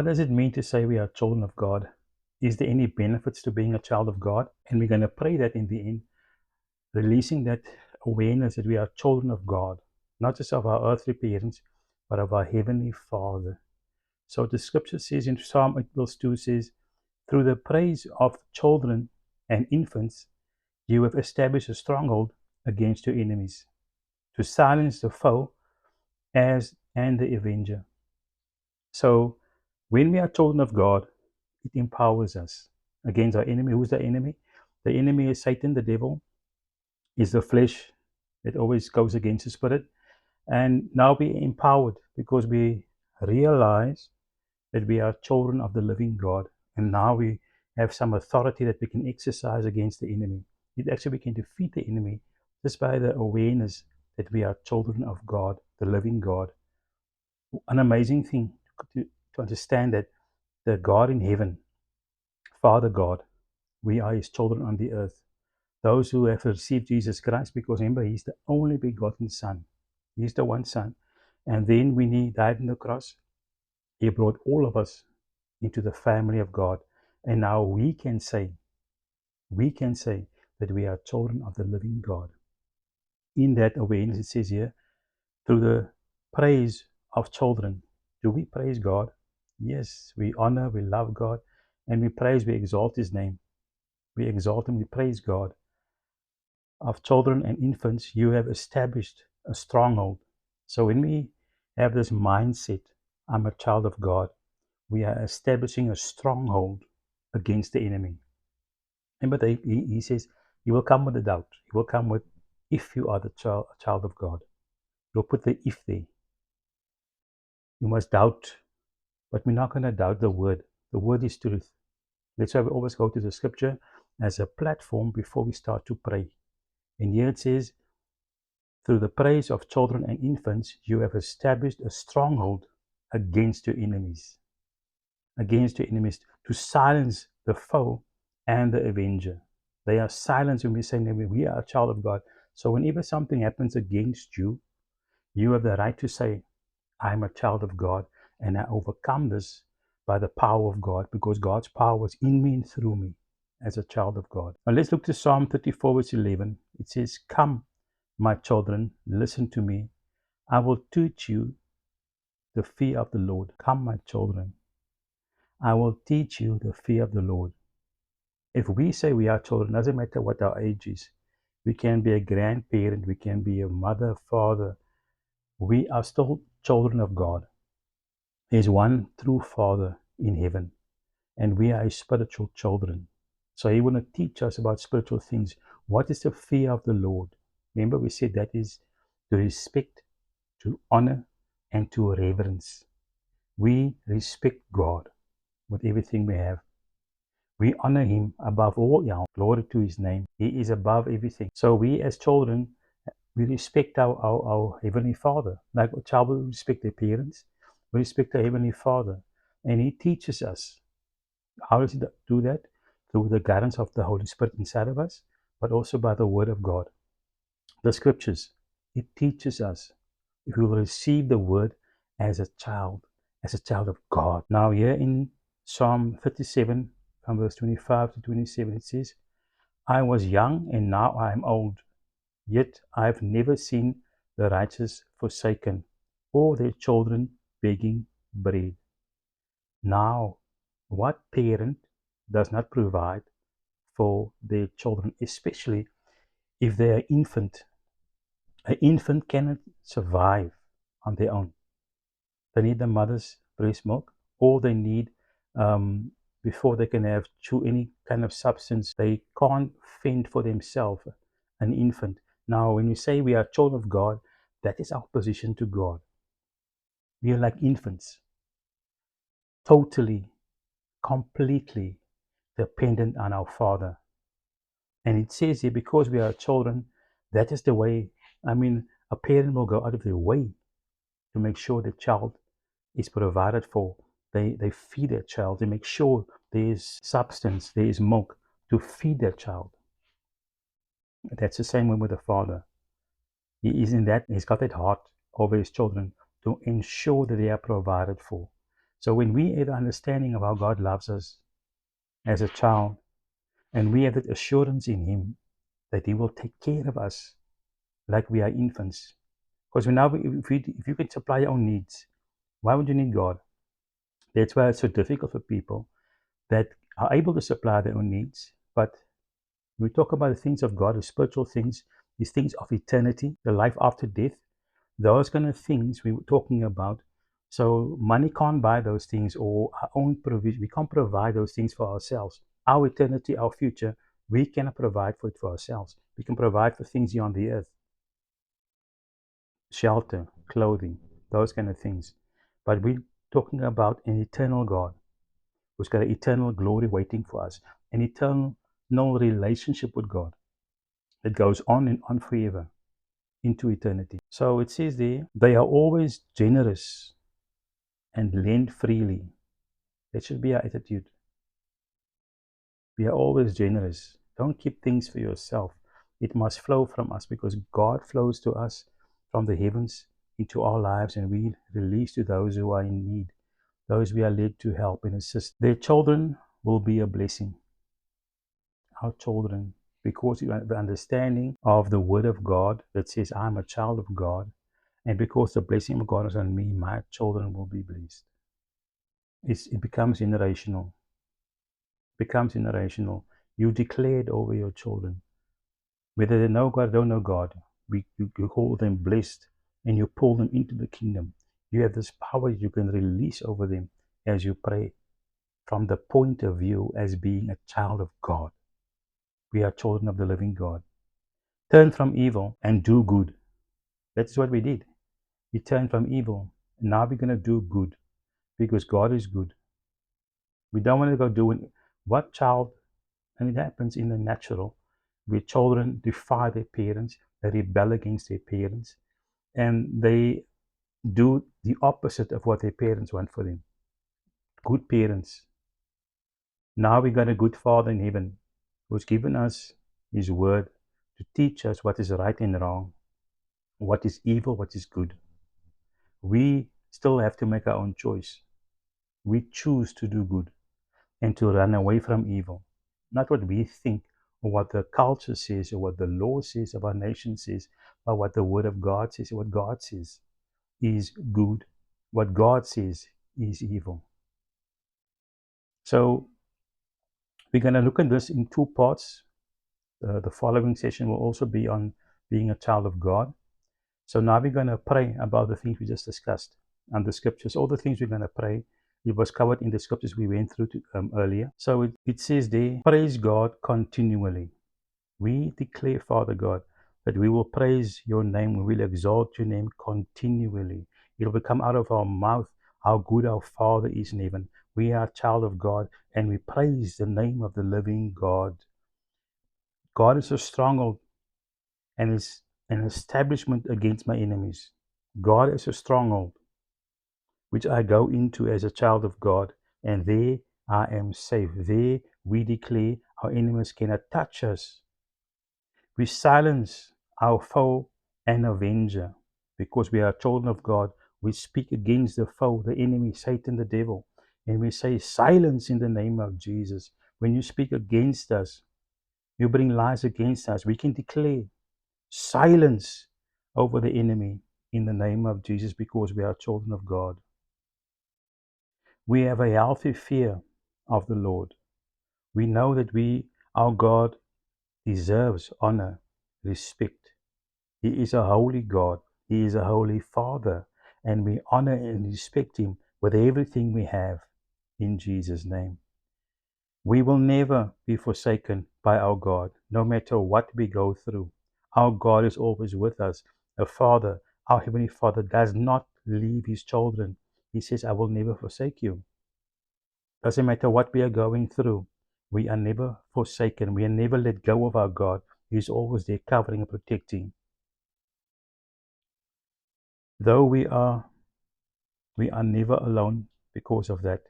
What does it mean to say we are children of God? Is there any benefits to being a child of God? And we're going to pray that in the end, releasing that awareness that we are children of God, not just of our earthly parents, but of our heavenly Father. So the scripture says in Psalm 8 verse 2 says, through the praise of children and infants, you have established a stronghold against your enemies, to silence the foe and the avenger. So when we are children of God, it empowers us against our enemy. Who's the enemy? The enemy is Satan, the devil, is the flesh that always goes against the spirit. And now we are empowered because we realize that we are children of the living God. And now we have some authority that we can exercise against the enemy. It actually, we can defeat the enemy just by the awareness that we are children of God, the living God. An amazing thing to understand that the God in heaven, Father God, we are his children on the earth. Those who have received Jesus Christ, because remember, he's the only begotten Son. He's the one Son. And then when he died on the cross, he brought all of us into the family of God. And now we can say that we are children of the living God. In that awareness, it says here, through the praise of children, do we praise God? Yes, we honor, we love God, and we praise, we exalt his name. We exalt him, we praise God. Of children and infants, you have established a stronghold. So when we have this mindset, I'm a child of God, we are establishing a stronghold against the enemy. Remember, he says, you will come with a doubt. You will come with, if you are the child of God. You'll put the if there. You must doubt, but we're not going to doubt the word. The word is truth. That's why we always go to the scripture as a platform before we start to pray. And here it says, through the praise of children and infants, you have established a stronghold against your enemies. Against your enemies, to silence the foe and the avenger. They are silenced when we say we are a child of God. So whenever something happens against you, you have the right to say, I'm a child of God, and I overcome this by the power of God, because God's power is in me and through me as a child of God. Now let's look to Psalm 34 verse 11. It says, come, my children, listen to me. I will teach you the fear of the Lord. Come, my children. I will teach you the fear of the Lord. If we say we are children, doesn't matter what our age is. We can be a grandparent, we can be a mother, father. We are still children of God. There's one true Father in heaven, and we are his spiritual children. So he want to teach us about spiritual things. What is the fear of the Lord? Remember, we said that is to respect, to honor, and to reverence. We respect God with everything we have. We honor him above all. Glory to his name. He is above everything. So we as children, we respect our Heavenly Father. Like a child will respect their parents, we respect our Heavenly Father. And he teaches us. How does he do that? Through the guidance of the Holy Spirit inside of us, but also by the Word of God. The Scriptures, it teaches us. If we will receive the Word as a child of God. Now here in Psalm 37, from verse 25 to 27, it says, I was young and now I am old, yet I have never seen the righteous forsaken, or their children begging bread. Now, what parent does not provide for their children, especially if they are infant? An infant cannot survive on their own. They need the mother's breast milk, or they need before they can have chew any kind of substance. They can't fend for themselves, an infant. Now, when we say we are children of God, that is our position to God. We are like infants, totally, completely dependent on our Father. And it says here, because we are children, that is the way. A parent will go out of their way to make sure the child is provided for. They feed their child. They make sure there is substance, there is milk to feed their child. That's the same way with the Father. He's got that heart over his children to ensure that they are provided for. So when we have the understanding of how God loves us as a child, and we have that assurance in Him that He will take care of us like we are infants. Because if you can supply your own needs, why would you need God? That's why it's so difficult for people that are able to supply their own needs. But we talk about the things of God, the spiritual things, these things of eternity, the life after death, those kind of things we were talking about. So money can't buy those things, or our own provision. We can't provide those things for ourselves. Our eternity, our future, we cannot provide for it for ourselves. We can provide for things here on the earth, shelter, clothing, those kind of things. But we're talking about an eternal God who's got an eternal glory waiting for us, an eternal relationship with God that goes on and on forever into eternity. So it says there, they are always generous and lend freely. That should be our attitude. We are always generous. Don't keep things for yourself. It must flow from us, because God flows to us from the heavens into our lives, and we release to those who are in need, those we are led to help and assist. Their children will be a blessing. Our children, because you have the understanding of the Word of God that says, I'm a child of God, and because the blessing of God is on me, my children will be blessed. It becomes generational. Becomes generational. You declare it over your children. Whether they know God or don't know God, you call them blessed, and you pull them into the kingdom. You have this power you can release over them as you pray from the point of view as being a child of God. We are children of the living God. Turn from evil and do good. That's what we did. We turned from evil, and now we're going to do good, because God is good. We don't want to go doing what child, and it happens in the natural, where children defy their parents, they rebel against their parents, and they do the opposite of what their parents want for them. Good parents. Now we got a good Father in heaven who's given us His word to teach us what is right and wrong, what is evil, what is good. We still have to make our own choice. We choose to do good and to run away from evil. Not what we think or what the culture says or what the law says of our nation says, but what the Word of God says. What God says is good. What God says is evil. So we're going to look at this in two parts. The following session will also be on being a child of God. So now we're going to pray about the things we just discussed and the scriptures. All the things we're going to pray, it was covered in the scriptures we went through earlier. So it says there, praise God continually. We declare, Father God, that we will praise your name, we will exalt your name continually. It will come out of our mouth how good our Father is in heaven. We are a child of God, and we praise the name of the living God. God is a stronghold and is an establishment against my enemies. God is a stronghold which I go into as a child of God, and there I am safe. There we declare our enemies cannot touch us. We silence our foe and avenger, because we are children of God. We speak against the foe, the enemy, Satan, the devil, and we say, silence in the name of Jesus. When you speak against us, you bring lies against us. We can declare silence over the enemy in the name of Jesus, because we are children of God. We have a healthy fear of the Lord. We know that our God deserves honor, respect. He is a holy God. He is a holy Father, and we honor and respect Him with everything we have in Jesus' name. We will never be forsaken by our God, no matter what we go through. Our God is always with us. A Father, our Heavenly Father, does not leave His children. He says, I will never forsake you. Doesn't matter what we are going through, we are never forsaken. We are never let go of our God. He's always there covering and protecting. Though we are never alone because of that.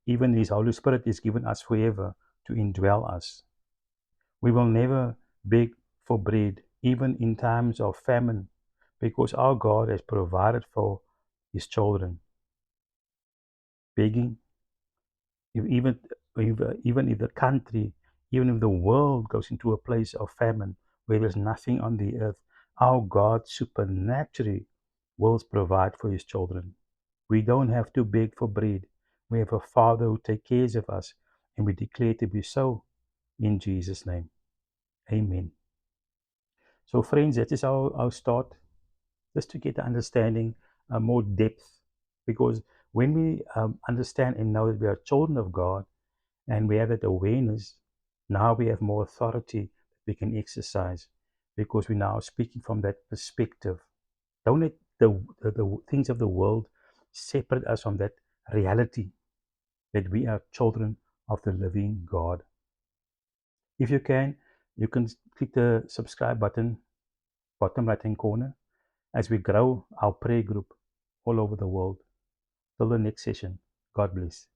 Even His Holy Spirit is given us forever to indwell us. We will never beg for bread, even in times of famine, because our God has provided for His children. begging, if even if the country, even if the world goes into a place of famine where there's nothing on the earth, our God supernaturally will provide for his children. We don't have to beg for bread. We have a Father who takes care of us, and we declare to be so in Jesus' name. Amen. So, friends, that is our start, just to get the understanding, more depth. Because when we understand and know that we are children of God and we have that awareness, now we have more authority that we can exercise, because we're now speaking from that perspective. Don't let the things of the world separate us from that reality that we are children of the living God. If you can click the subscribe button, bottom right hand corner, as we grow our prayer group all over the world. Till the next session, God bless.